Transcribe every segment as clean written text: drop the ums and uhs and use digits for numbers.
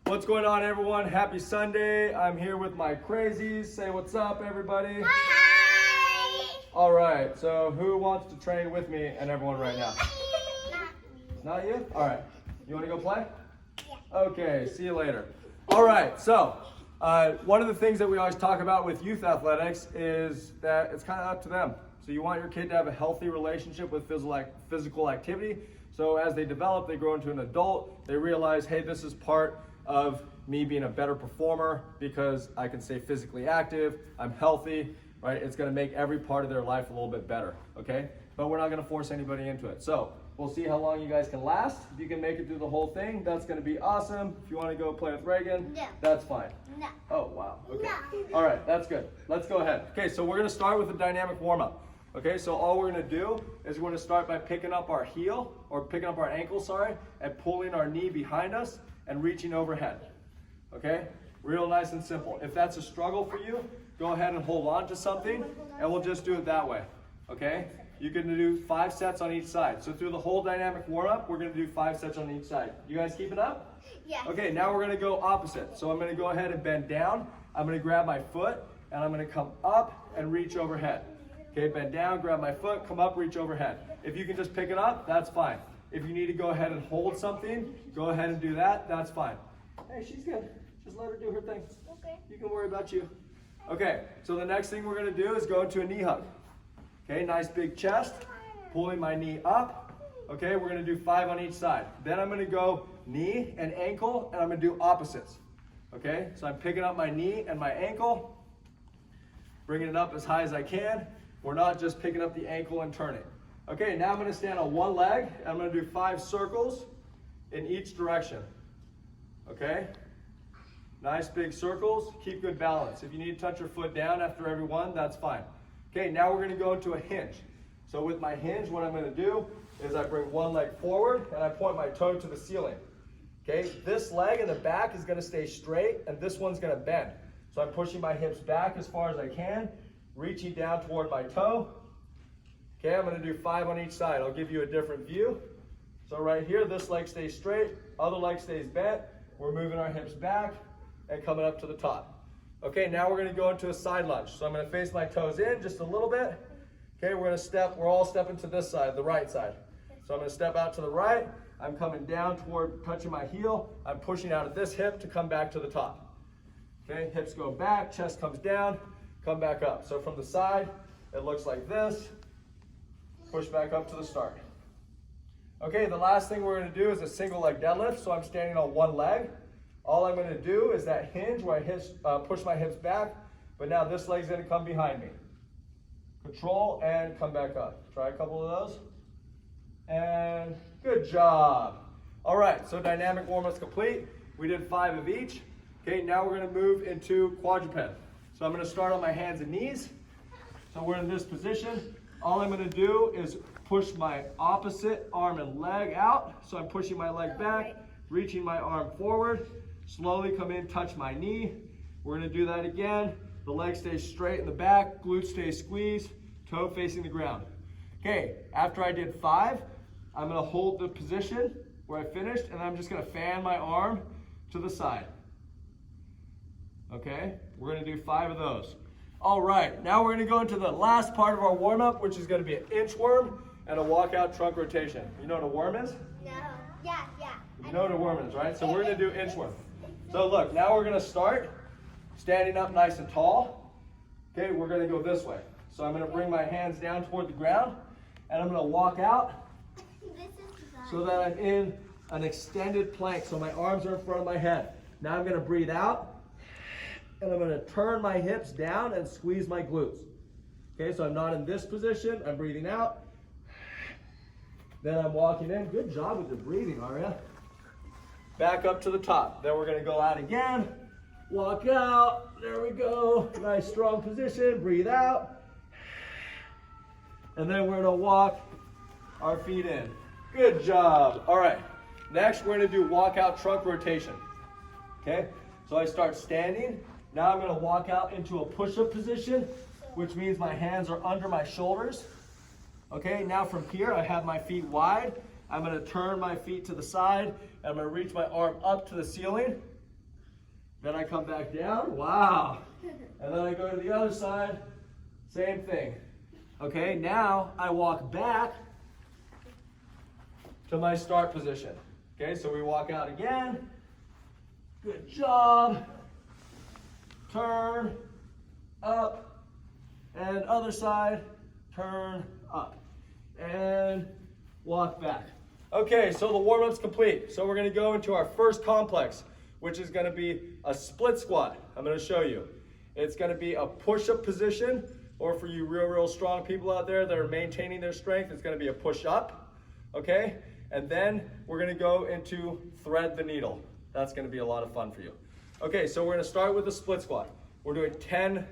What's going on, everyone? Happy Sunday. I'm here with my crazies. Say what's up, everybody. Hi! All right, so who wants to train with me and everyone right now? Not you? All right. You want to go play? Yeah. Okay, see you later. All right, so one of the things that we always talk about with youth athletics is that it's kind of up to them. So you want your kid to have a healthy relationship with physical activity. So as they develop, they grow into an adult, they realize, hey, this is part of me being a better performer because I can stay physically active, I'm healthy, right? It's gonna make every part of their life a little bit better, okay? But we're not gonna force anybody into it. So we'll see how long you guys can last. If you can make it through the whole thing, that's gonna be awesome. If you wanna go play with Reagan, No. that's fine. No. Oh, wow, okay. No. All right, that's good. Let's go ahead. Okay, so we're gonna start with a dynamic warm-up. Okay, so all we're gonna do is we're gonna start by picking up our heel, or picking up our ankle, sorry, and pulling our knee behind us and reaching overhead. Okay, real nice and simple. If that's a struggle for you, go ahead and hold on to something, and we'll just do it that way. Okay, you can do 5 sets on each side. So through the whole dynamic warm-up, we're gonna do 5 sets on each side. You guys keep it up? Yeah. Okay, now we're gonna go opposite. So I'm gonna go ahead and bend down. I'm gonna grab my foot, and I'm gonna come up and reach overhead. Okay, bend down, grab my foot, come up, reach overhead. If you can just pick it up, that's fine. If you need to go ahead and hold something, go ahead and do that, that's fine. Hey, she's good. Just let her do her thing. Okay. You can worry about you. Okay, so the next thing we're gonna do is go into a knee hug. Okay, nice big chest, pulling my knee up. Okay, we're gonna do 5 on each side. Then I'm gonna go knee and ankle, and I'm gonna do opposites. Okay, so I'm picking up my knee and my ankle, bringing it up as high as I can. We're not just picking up the ankle and turning. Okay, now I'm gonna stand on one leg, and I'm gonna do 5 circles in each direction. Okay? Nice big circles, keep good balance. If you need to touch your foot down after every one, that's fine. Okay, now we're gonna go into a hinge. So with my hinge, what I'm gonna do is I bring one leg forward and I point my toe to the ceiling. Okay, this leg in the back is gonna stay straight and this one's gonna bend. So I'm pushing my hips back as far as I can, reaching down toward my toe. Okay, I'm gonna do 5 on each side. I'll give you a different view. So right here, this leg stays straight, other leg stays bent. We're moving our hips back and coming up to the top. Okay, now we're gonna go into a side lunge. So I'm gonna face my toes in just a little bit. Okay, we're all stepping to this side, the right side. So I'm gonna step out to the right. I'm coming down toward touching my heel. I'm pushing out of this hip to come back to the top. Okay, hips go back, chest comes down, come back up. So from the side, it looks like this. Push back up to the start. Okay, the last thing we're gonna do is a single leg deadlift. So I'm standing on one leg. All I'm gonna do is that hinge where I push my hips back, but now this leg's gonna come behind me. Control and come back up. Try a couple of those. And good job. All right, so dynamic warm-up's complete. We did 5 of each. Okay, now we're gonna move into quadruped. So I'm gonna start on my hands and knees. So we're in this position. All I'm gonna do is push my opposite arm and leg out. So I'm pushing my leg back, reaching my arm forward, slowly come in, touch my knee. We're gonna do that again. The leg stays straight in the back, glute stays squeezed, toe facing the ground. Okay, after I did 5, I'm gonna hold the position where I finished, and I'm just gonna fan my arm to the side. Okay, we're gonna do 5 of those. All right, now we're gonna go into the last part of our warm-up, which is gonna be an inchworm and a walkout trunk rotation. You know what a worm is? No. Yeah. You know what a worm is, right? So we're gonna do inchworm. So look, now we're gonna start standing up nice and tall. Okay, we're gonna go this way. So I'm gonna bring my hands down toward the ground, and I'm gonna walk out so that I'm in an extended plank. So my arms are in front of my head. Now I'm gonna breathe out, and I'm gonna turn my hips down and squeeze my glutes. Okay, so I'm not in this position, I'm breathing out. Then I'm walking in. Good job with the breathing, Aria. Back up to the top. Then we're gonna go out again. Walk out, there we go. Nice strong position, breathe out. And then we're gonna walk our feet in. Good job. All right, next we're gonna do walkout trunk rotation. Okay, so I start standing. Now I'm gonna walk out into a push-up position, which means my hands are under my shoulders. Okay, now from here, I have my feet wide. I'm gonna turn my feet to the side, and I'm gonna reach my arm up to the ceiling. Then I come back down, wow. And then I go to the other side, same thing. Okay, now I walk back to my start position. Okay, so we walk out again. Good job. Turn, up, and other side, turn, up. And walk back. Okay, so the warm-up's complete. So we're gonna go into our first complex, which is gonna be a split squat. I'm gonna show you. It's gonna be a push-up position, or for you real strong people out there that are maintaining their strength, it's gonna be a push-up, okay? And then we're gonna go into thread the needle. That's gonna be a lot of fun for you. Okay, so we're gonna start with the split squat. We're doing 10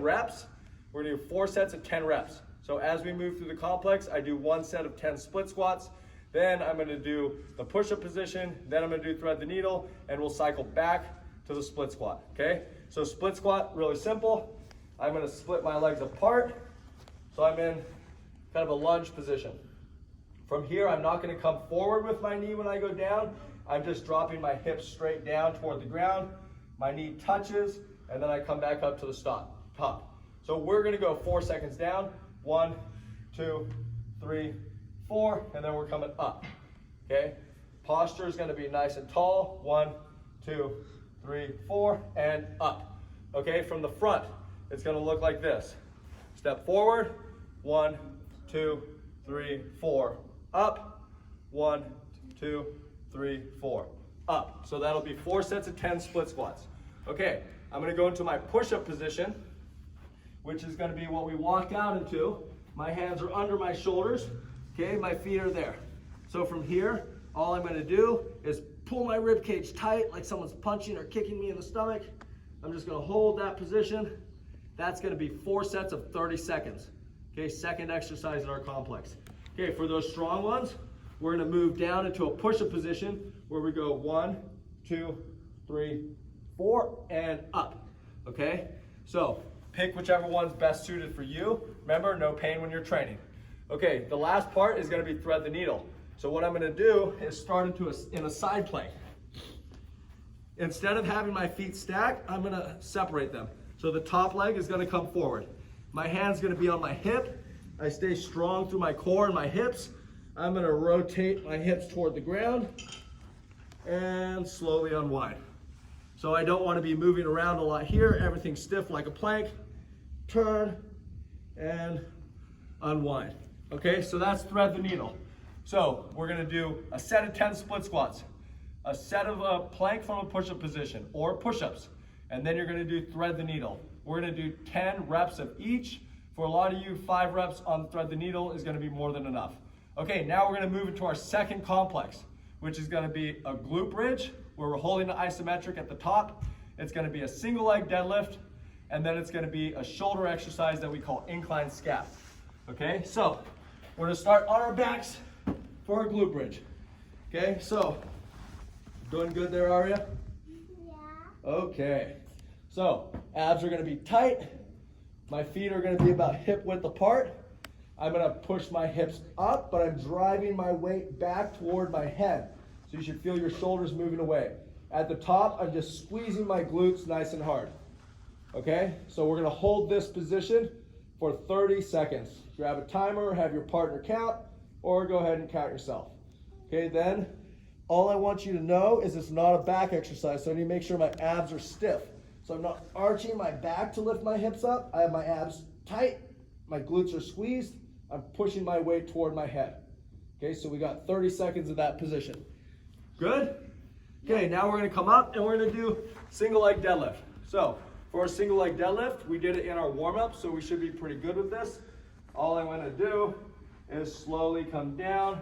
reps. We're gonna do 4 sets of 10 reps. So as we move through the complex, I do 1 set of 10 split squats. Then I'm gonna do the push-up position. Then I'm gonna do thread the needle, and we'll cycle back to the split squat, okay? So split squat, really simple. I'm gonna split my legs apart. So I'm in kind of a lunge position. From here, I'm not gonna come forward with my knee when I go down. I'm just dropping my hips straight down toward the ground. My knee touches, and then I come back up to the top. So we're gonna go 4 seconds down. 1, 2, 3, 4, and then we're coming up, okay? Posture is gonna be nice and tall. 1, 2, 3, 4, and up. Okay, from the front, it's gonna look like this. Step forward, 1, 2, 3, 4, up, 1, 2, 3, 4, up. So that'll be 4 sets of 10 split squats. Okay, I'm gonna go into my push-up position, which is gonna be what we walk out into. My hands are under my shoulders, okay, my feet are there. So from here, all I'm gonna do is pull my rib cage tight like someone's punching or kicking me in the stomach. I'm just gonna hold that position. That's gonna be 4 sets of 30 seconds. Okay, second exercise in our complex. Okay, for those strong ones, we're gonna move down into a push-up position where we go 1, 2, 3, 4, and up, okay? So pick whichever one's best suited for you. Remember, no pain when you're training. Okay, the last part is gonna be thread the needle. So what I'm gonna do is start in a side plank. Instead of having my feet stacked, I'm gonna separate them. So the top leg is gonna come forward. My hand's gonna be on my hip. I stay strong through my core and my hips. I'm gonna rotate my hips toward the ground and slowly unwind. So I don't wanna be moving around a lot here. Everything's stiff like a plank. Turn and unwind. Okay, so that's thread the needle. So we're gonna do a set of 10 split squats, a set of a plank from a push-up position or push-ups, and then you're gonna do thread the needle. We're gonna do 10 reps of each. For a lot of you, 5 reps on thread the needle is gonna be more than enough. Okay, now we're gonna move into our second complex, which is gonna be a glute bridge, where we're holding the isometric at the top. It's gonna be a single leg deadlift, and then it's gonna be a shoulder exercise that we call incline scap. Okay, so we're gonna start on our backs for our glute bridge. Okay, so doing good there, Aria? Yeah. Okay, so abs are gonna be tight. My feet are gonna be about hip width apart. I'm gonna push my hips up, but I'm driving my weight back toward my head. So you should feel your shoulders moving away. At the top, I'm just squeezing my glutes nice and hard. Okay, so we're gonna hold this position for 30 seconds. Grab a timer, have your partner count, or go ahead and count yourself. Okay, then all I want you to know is it's not a back exercise, so I need to make sure my abs are stiff. So I'm not arching my back to lift my hips up. I have my abs tight, my glutes are squeezed, I'm pushing my weight toward my head. Okay, so we got 30 seconds of that position. Good? Okay, now we're gonna come up and we're gonna do single leg deadlift. So for our single leg deadlift, we did it in our warm up, so we should be pretty good with this. All I'm gonna do is slowly come down,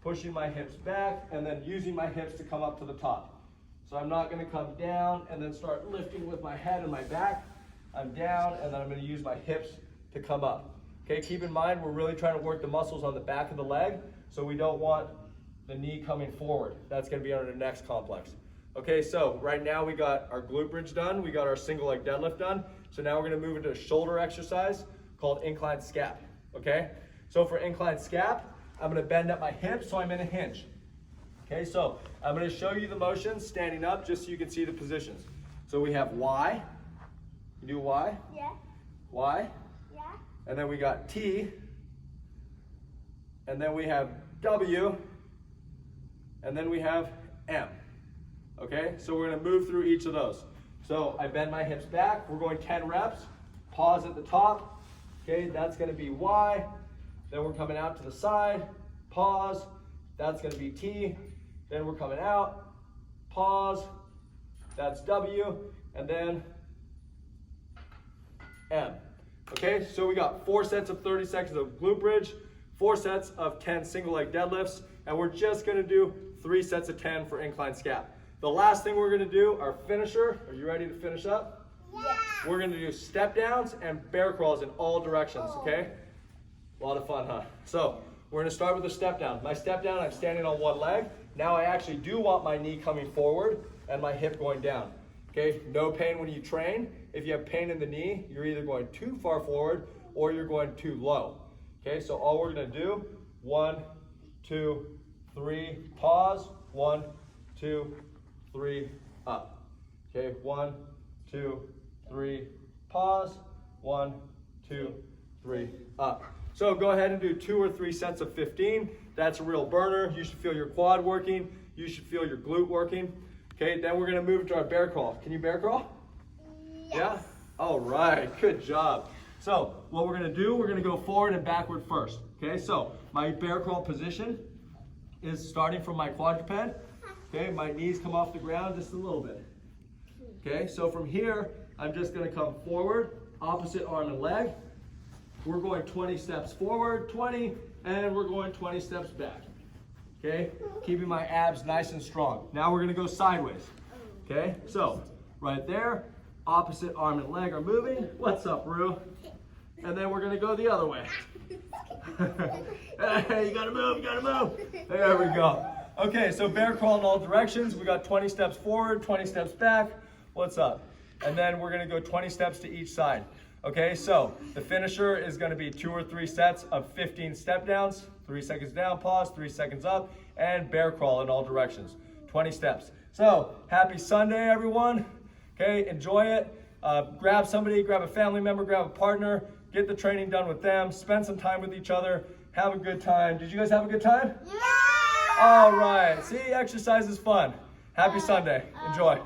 pushing my hips back, and then using my hips to come up to the top. So I'm not gonna come down and then start lifting with my head and my back. I'm down, and then I'm gonna use my hips to come up. Okay, keep in mind, we're really trying to work the muscles on the back of the leg, so we don't want the knee coming forward. That's gonna be under the next complex. Okay, so right now we got our glute bridge done, we got our single leg deadlift done, so now we're gonna move into a shoulder exercise called incline scap, okay? So for incline scap, I'm gonna bend at my hips so I'm in a hinge. Okay, so I'm going to show you the motions standing up just so you can see the positions. So we have Y. You do Y, Yeah. Y, Yeah. and then we got T, and then we have W, and then we have M. Okay, so we're going to move through each of those. So I bend my hips back. We're going 10 reps. Pause at the top. Okay, that's going to be Y. Then we're coming out to the side. Pause. That's going to be T. Then we're coming out. Pause. That's W. And then M. Okay, so we got 4 sets of 30 seconds of glute bridge, 4 sets of 10 single leg deadlifts, and we're just going to do 3 sets of 10 for incline scap. The last thing we're going to do, our finisher. Are you ready to finish up? Yeah. We're going to do step downs and bear crawls in all directions, okay? A lot of fun, huh? So we're going to start with a step down. My step down, I'm standing on one leg. Now I actually do want my knee coming forward and my hip going down. Okay, no pain when you train. If you have pain in the knee, you're either going too far forward or you're going too low. Okay, so all we're going to do, 1, 2, 3, pause, 1, 2, 3, up. Okay, 1, 2, 3, pause, 1, 2, 3, up. So go ahead and do 2 or 3 sets of 15. That's a real burner. You should feel your quad working. You should feel your glute working. Okay, then we're gonna move to our bear crawl. Can you bear crawl? Yes. Yeah? All right, good job. So what we're gonna do, we're gonna go forward and backward first. Okay, so my bear crawl position is starting from my quadruped. Okay, my knees come off the ground just a little bit. Okay, so from here, I'm just gonna come forward, opposite arm and leg. We're going 20 steps forward, 20, and we're going 20 steps back. Okay, keeping my abs nice and strong. Now we're gonna go sideways. Okay, so right there, opposite arm and leg are moving. What's up, Rue? And then we're gonna go the other way. Hey, you gotta move, you gotta move. There we go. Okay, so bear crawl in all directions. We got 20 steps forward, 20 steps back. What's up? And then we're gonna go 20 steps to each side. Okay, so the finisher is gonna be 2 or 3 sets of 15 step downs, 3 seconds down, pause, 3 seconds up, and bear crawl in all directions, 20 steps. So, happy Sunday, everyone. Okay, enjoy it. Grab somebody, grab a family member, grab a partner, get the training done with them, spend some time with each other, have a good time. Did you guys have a good time? Yeah. All right, see, exercise is fun. Happy Sunday, enjoy.